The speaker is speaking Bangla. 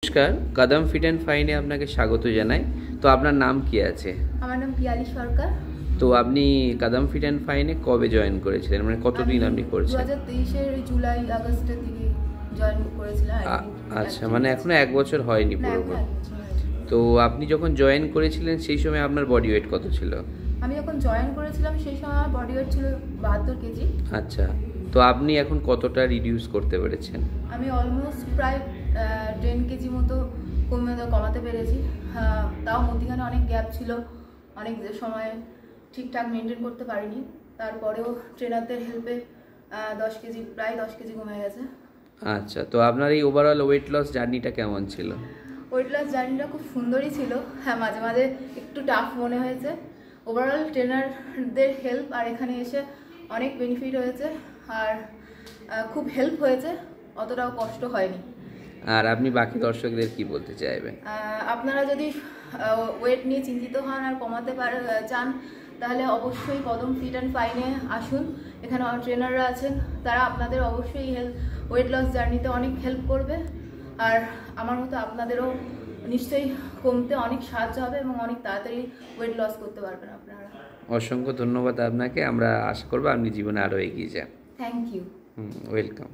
নমস্কার, কদম ফিট অ্যান্ড ফাইনে আপনাকে স্বাগত জানাই। তো আপনার নাম কি আছে? আমার নাম পিয়ালি সরকার। তো আপনি কদম ফিট অ্যান্ড ফাইনে কবে জয়েন করেছিলেন, মানে কতদিন আপনি করছেন? 2023-এর জুলাই আগস্টের দিকে জয়েন করেছিলাম। আচ্ছা, মানে এখনো 1 বছর হয়নি পুরোপুরি। তো আপনি যখন জয়েন করেছিলেন সেই সময় আপনার বডি ওয়েট কত ছিল? আমি যখন জয়েন করেছিলাম সেই সময় আমার বডি ওয়েট ছিল 72 কেজি। আচ্ছা, তো আপনি এখন কতটা রিডিউস করতে পেরেছেন? আমি অলমোস্ট প্রায় 10 কেজি মতো কমাতে পেরেছি। তাও মধ্যখানে অনেক গ্যাপ ছিল, অনেক সময় ঠিকঠাক মেনটেন করতে পারিনি। তারপরেও ট্রেনারদের হেল্পে 10 কেজি কমে গেছে। আচ্ছা, তো আপনার এই ওভারঅল ওয়েট লস জার্নিটা কেমন ছিল? ওয়েট লস জার্নিটা খুব সুন্দরই ছিল। হ্যাঁ, মাঝে মাঝে একটু টাফ মনে হয়েছে। ওভারঅল ট্রেনারদের হেল্প আর এখানে এসে অনেক বেনিফিট হয়েছে, আর খুব হেল্প হয়েছে, অতটাও কষ্ট হয়নি। আর আপনি বাকি দর্শকদের কি বলতে চাইবেন? আপনারা যদি ওয়েট নিয়ে চিন্তিত হন আর কমাতে চান, তাহলে অবশ্যই কদম ফিট অ্যান্ড ফাইনে আসুন। এখানে ট্রেনাররা আছেন, তারা আপনাদের অবশ্যই ওয়েট লস জার্নিতে অনেক হেল্প করবে। আর আমার মতো আপনাদেরও নিশ্চয়ই কমতে অনেক সাহায্য হবে এবং অনেক তাড়াতাড়ি ওয়েট লস করতে পারবেন আপনারা। অসংখ্য ধন্যবাদ আপনাকে। আমরা আশা করব আপনি জীবনে আরও এগিয়ে যান। Thank you. ওয়েলকাম।